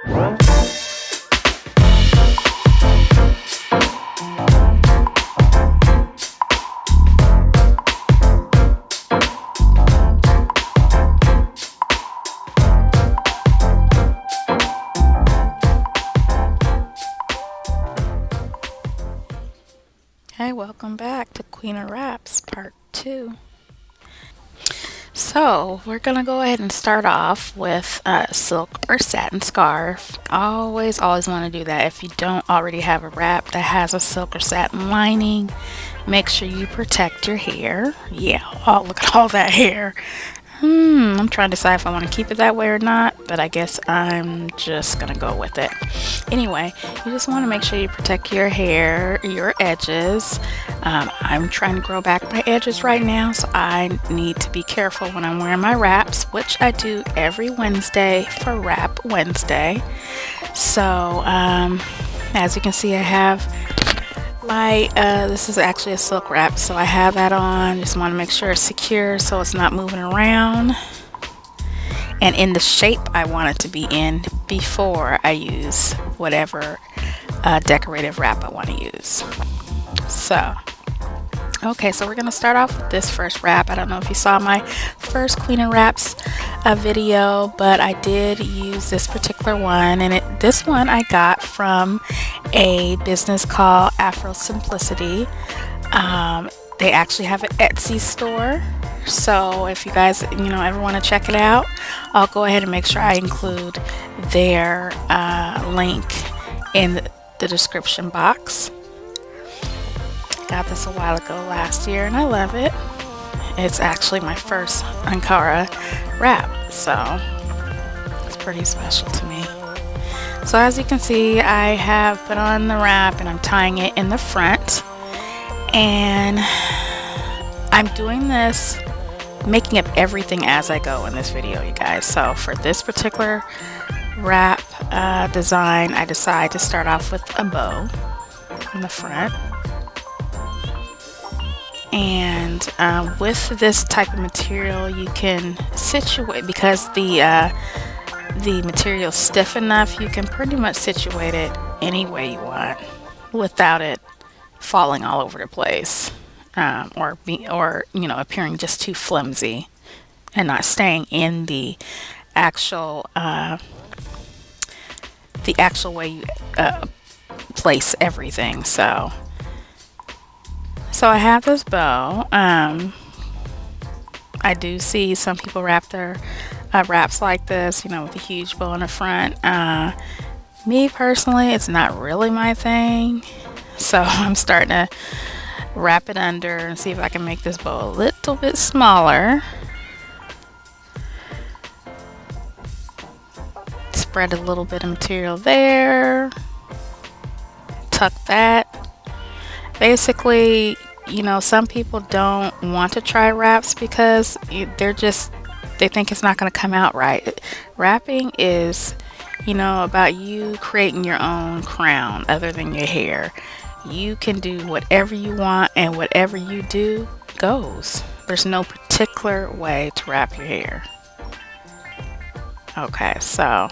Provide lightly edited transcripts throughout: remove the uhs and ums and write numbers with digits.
Hey, welcome back to Queen of Wraps Part 2. So, we're going to go ahead and start off with a silk or satin scarf. Always want to do that. If you don't already have a wrap that has a silk or satin lining, make sure you protect your hair. Yeah, oh, look at all that hair. I'm trying to decide if I want to keep it that way or not, but I guess I'm just gonna go with it. Anyway, you just want to make sure you protect your hair, your edges. I'm trying to grow back my edges right now, so I need to be careful when I'm wearing my wraps, which I do every Wednesday for Wrap Wednesday. So, as you can see, I have my this is actually a silk wrap, so I have that on. Just want to make sure it's secure so it's not moving around and in the shape I want it to be in before I use whatever decorative wrap I want to use. So okay, so we're going to start off with this first wrap. I don't know if you saw my first Queen of Wraps video, but I did use this particular one, and this one I got from a business called Afro Simplicity. They actually have an Etsy store, so if you guys ever want to check it out, I'll go ahead and make sure I include their link in the description box. Got this a while ago last year and I love it. It's actually my first Ankara wrap, so it's pretty special to me. So as you can see, I have put on the wrap and I'm tying it in the front, and I'm doing this, making up everything as I go in this video, you guys. So for this particular wrap design, I decided to start off with a bow in the front. And with this type of material, you can situate, because the material is stiff enough, you can pretty much situate it any way you want without it falling all over the place, or appearing just too flimsy and not staying in the actual way you place everything. So I have this bow. I do see some people wrap their wraps like this, with a huge bow in the front. Me personally, it's not really my thing. So I'm starting to wrap it under and see if I can make this bow a little bit smaller. Spread a little bit of material there. Tuck that. Basically, some people don't want to try wraps because they think it's not going to come out right. Wrapping is, about you creating your own crown other than your hair. You can do whatever you want, and whatever you do goes. There's no particular way to wrap your hair. Okay, so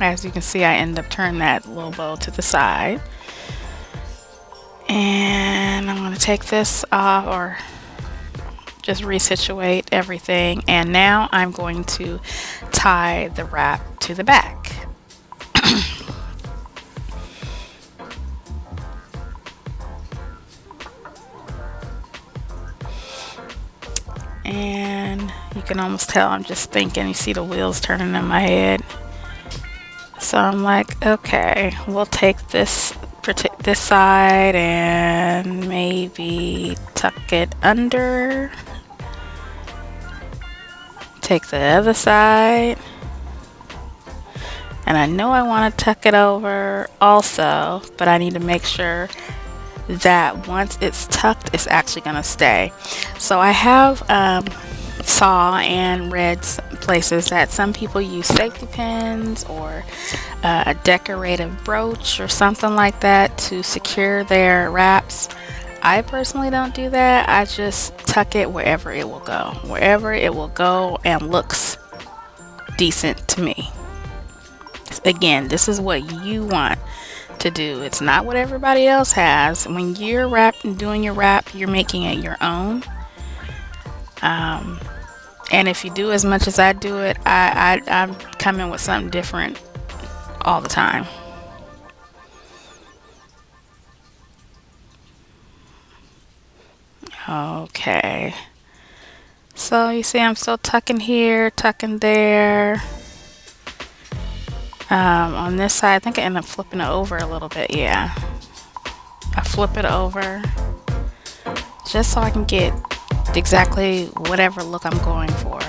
as you can see, I end up turning that little bow to the side. And I'm going to take this off, or just resituate everything, and now I'm going to tie the wrap to the back. And you can almost tell I'm just thinking. You see the wheels turning in my head. So I'm like, okay, we'll take this side and maybe tuck it under. Take the other side, and I know I want to tuck it over also, but I need to make sure that once it's tucked, it's actually going to stay. So I have saw and read places that some people use safety pins or a decorative brooch or something like that to secure their wraps. I personally don't do that. I just tuck it wherever it will go and looks decent to me. Again, this is what you want to do. It's not what everybody else has. When you're doing your wrap, you're making it your own. And if you do as much as I do it, I'm coming with something different all the time. Okay. So you see I'm still tucking here, tucking there. On this side, I think I end up flipping it over a little bit. Yeah. I flip it over just so I can get exactly whatever look I'm going for.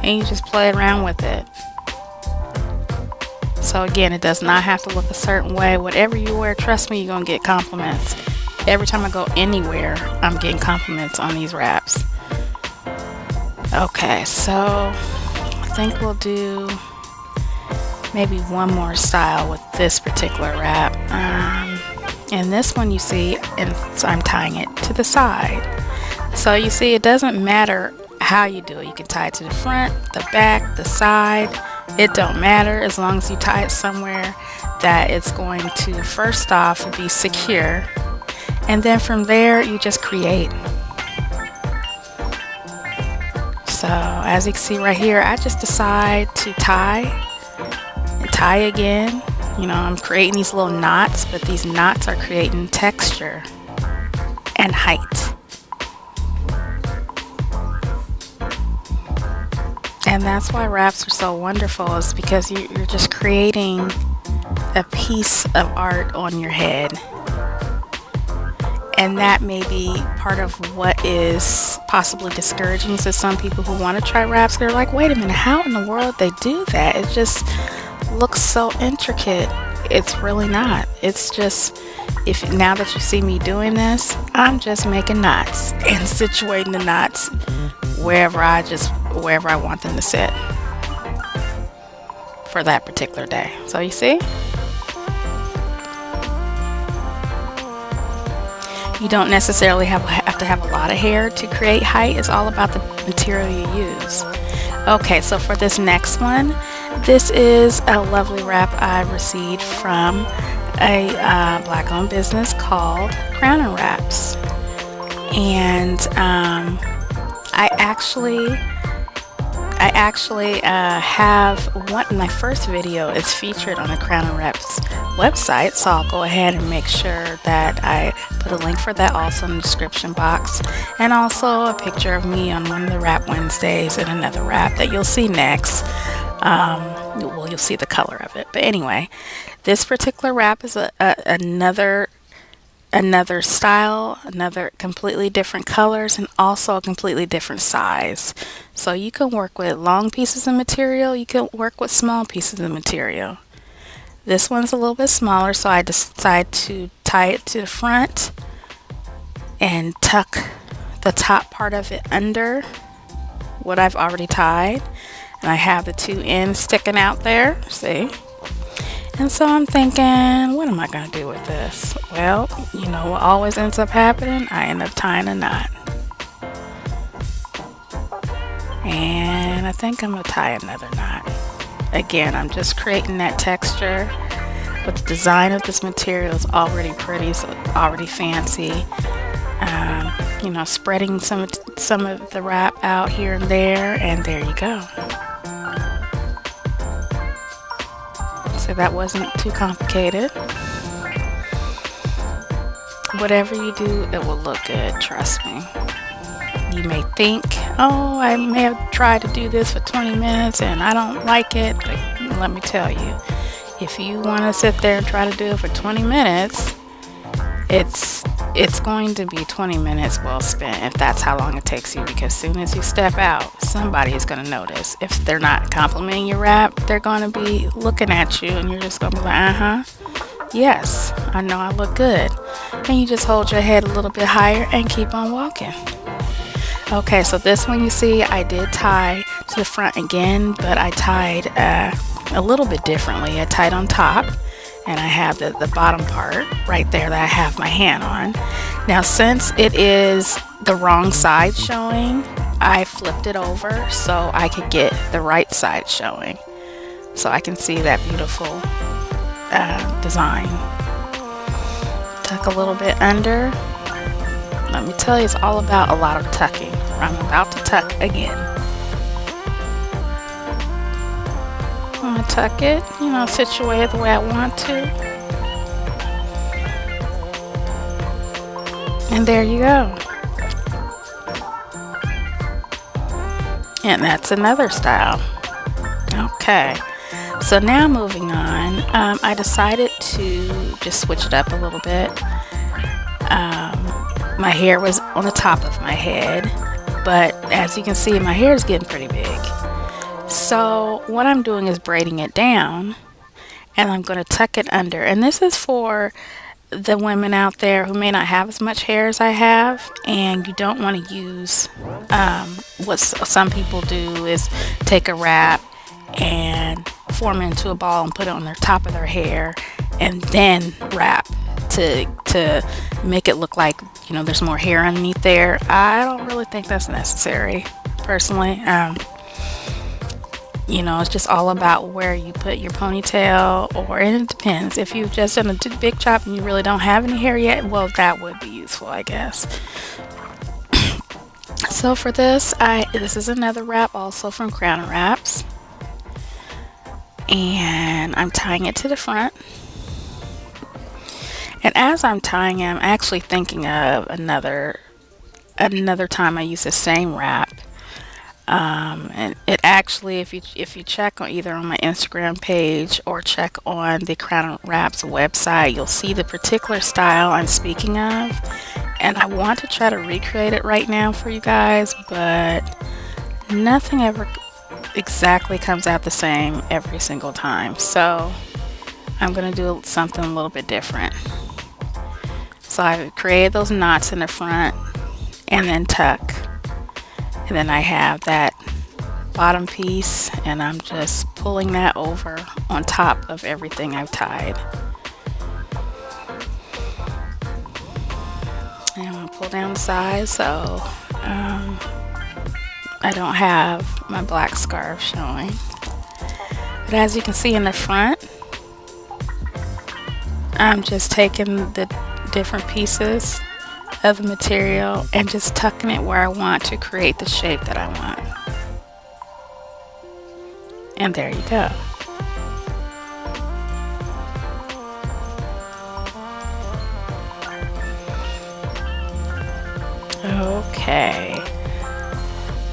And you just play around with it. So again, it does not have to look a certain way. Whatever you wear, trust me, you're going to get compliments. Every time I go anywhere, I'm getting compliments on these wraps. Okay, so I think we'll do maybe one more style with this particular wrap. And this one you see, and so I'm tying it to the side. So you see, it doesn't matter how you do it. You can tie it to the front, the back, the side. It don't matter as long as you tie it somewhere that it's going to, first off, be secure. And then from there, you just create. So as you can see right here, I just decide to tie and tie again. You know, I'm creating these little knots, but these knots are creating texture and height. And that's why wraps are so wonderful, is because you're just creating a piece of art on your head. And that may be part of what is possibly discouraging to some people who want to try wraps. They're like, wait a minute, how in the world they do that? It just looks so intricate. It's really not. It's just, if now that you see me doing this, I'm just making knots and situating the knots wherever I want them to sit for that particular day. So you see? You don't necessarily have to have a lot of hair to create height. It's all about the material you use. Okay, so for this next one, this is a lovely wrap I received from a black-owned business called Crown & Wraps. And I actually have one. My first video is featured on the Crown & Wraps website, so I'll go ahead and make sure that I put a link for that also in the description box, and also a picture of me on one of the Wrap Wednesdays and another wrap that you'll see next. Well, you'll see the color of it, but anyway, this particular wrap is another style, another completely different colors, and also a completely different size. So you can work with long pieces of material, you can work with small pieces of material. This one's a little bit smaller, so I decide to tie it to the front and tuck the top part of it under what I've already tied. And I have the two ends sticking out there, see? And so I'm thinking, what am I going to do with this? Well, you know what always ends up happening? I end up tying a knot. And I think I'm going to tie another knot. Again, I'm just creating that texture. But the design of this material is already pretty, so already fancy. You know, spreading some of the wrap out here and there you go. So that wasn't too complicated. Whatever you do, it will look good, trust me. You may think, oh, I may have tried to do this for 20 minutes and I don't like it, but let me tell you, if you want to sit there and try to do it for 20 minutes, it's going to be 20 minutes well spent if that's how long it takes you, because as soon as you step out, somebody is going to notice. If they're not complimenting your wrap, they're going to be looking at you and you're just going to be like, yes, I know I look good. And you just hold your head a little bit higher and keep on walking. Okay, so this one you see I did tie to the front again, but I tied a little bit differently. I tied on top, and I have the bottom part right there that I have my hand on. Now, since it is the wrong side showing, I flipped it over so I could get the right side showing. so I can see that beautiful design. Tuck a little bit under. Let me tell you, it's all about a lot of tucking. I'm about to tuck again. I'm going to tuck it, situate the way I want to. And there you go. And that's another style. Okay, so now moving on, I decided to just switch it up a little bit. My hair was on the top of my head, but as you can see, my hair is getting pretty big. So what I'm doing is braiding it down, and I'm going to tuck it under. And this is for the women out there who may not have as much hair as I have, and you don't want to use what some people do is take a wrap and form it into a ball and put it on their top of their hair and then wrap to make it look like there's more hair underneath there. I don't really think that's necessary personally. It's just all about where you put your ponytail, and it depends. If you've just done a big chop and you really don't have any hair yet, well, that would be useful, I guess. So for this is another wrap also from Crown Wraps, and I'm tying it to the front. And as I'm tying it, I'm actually thinking of another time I used the same wrap. And it actually, if you check on either on my Instagram page or check on the Crown Wraps website, you'll see the particular style I'm speaking of. And I want to try to recreate it right now for you guys, but nothing ever exactly comes out the same every single time. So I'm going to do something a little bit different. So I've created those knots in the front and then tuck. And then I have that bottom piece, and I'm just pulling that over on top of everything I've tied. And I'm going to pull down the sides so I don't have my black scarf showing. But as you can see in the front, I'm just taking the different pieces of the material and just tucking it where I want to create the shape that I want. And there you go. Okay,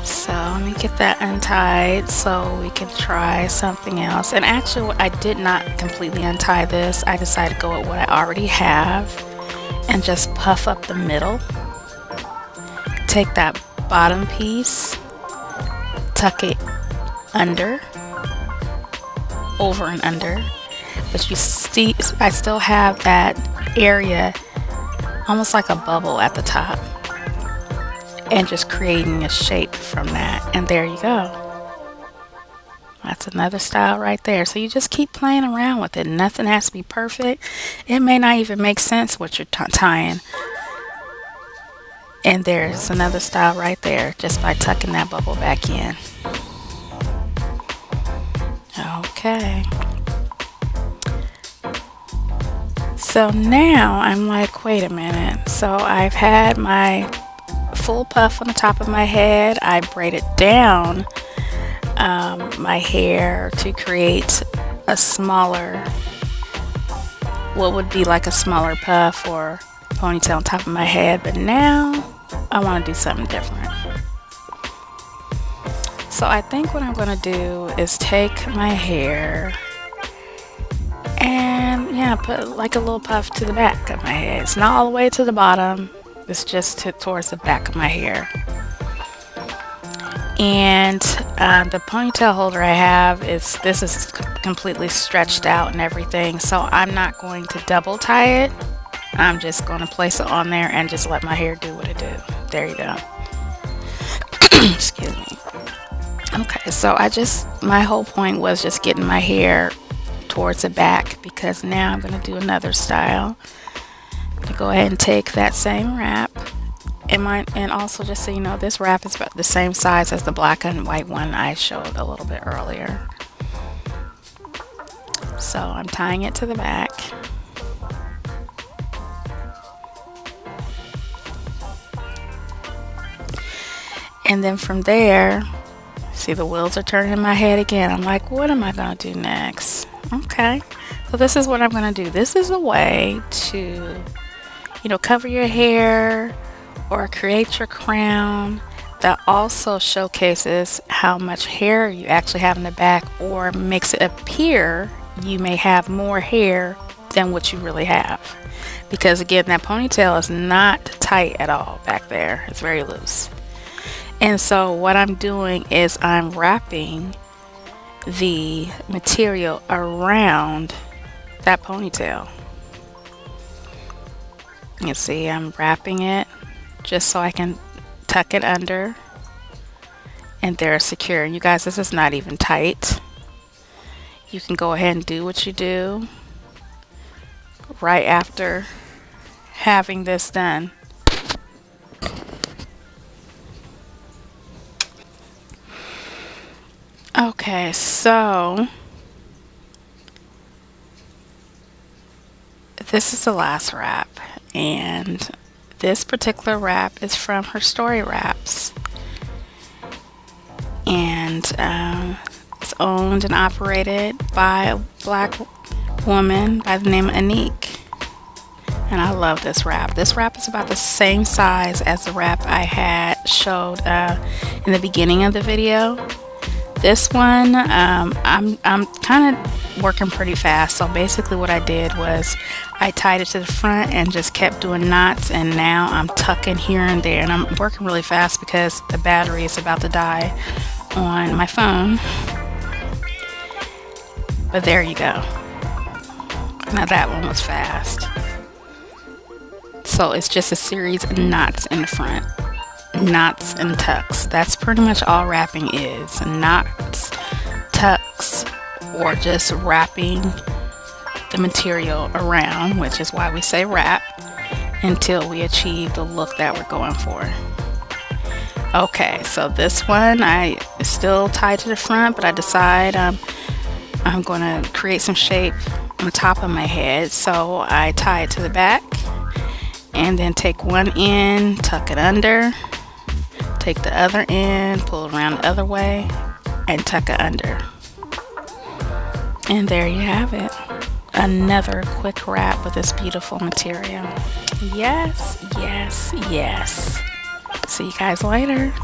so let me get that untied so we can try something else. And actually, I did not completely untie this. I decided to go with what I already have and just puff up the middle. Take that bottom piece, tuck it under, over and under, but I still have that area almost like a bubble at the top, and just creating a shape from that. And there you go. That's another style right there. So you just keep playing around with it. Nothing has to be perfect. It may not even make sense what you're tying. And there's another style right there, just by tucking that bubble back in. Okay. So now I'm like, wait a minute. So I've had my full puff on the top of my head. I braided down my hair to create a smaller, what would be like a smaller puff or ponytail on top of my head, but now I want to do something different. So I think what I'm going to do is take my hair and put like a little puff to the back of my head. It's not all the way to the bottom, it's just towards the back of my hair. And the ponytail holder I have is completely stretched out and everything, so I'm not going to double tie it. I'm just going to place it on there and just let my hair do what it do. There you go. Excuse me. Okay, so my whole point was just getting my hair towards the back, because now I'm going to do another style. I'm going to go ahead and take that same wrap. And also, just so you know, this wrap is about the same size as the black and white one I showed a little bit earlier. So I'm tying it to the back. And then from there, see, the wheels are turning in my head again. I'm like, what am I going to do next? Okay, so this is what I'm going to do. This is a way to, cover your hair or create your crown that also showcases how much hair you actually have in the back, or makes it appear you may have more hair than what you really have. Because again, that ponytail is not tight at all back there. It's very loose. And so what I'm doing is I'm wrapping the material around that ponytail. You see, I'm wrapping it just so I can tuck it under, and they're secure. You guys, this is not even tight. You can go ahead and do what you do right after having this done. Okay, so this is the last wrap, and this particular wrap is from Herstori Wraps, and it's owned and operated by a black woman by the name of Anneke. And I love this wrap. This wrap is about the same size as the wrap I had showed in the beginning of the video. This one, I'm kind of working pretty fast. So basically what I did was I tied it to the front and just kept doing knots, and now I'm tucking here and there, and I'm working really fast because the battery is about to die on my phone. But there you go. Now that one was fast. So it's just a series of knots in the front. Knots and tucks. That's pretty much all wrapping is. Knots, tucks, or just wrapping the material around, which is why we say wrap, until we achieve the look that we're going for. Okay, so this one I still tied to the front, but I decide I'm going to create some shape on the top of my head. So I tie it to the back, and then take one end, tuck it under, take the other end, pull it around the other way, and tuck it under. And there you have it. Another quick wrap with this beautiful material. Yes, yes, yes. See you guys later.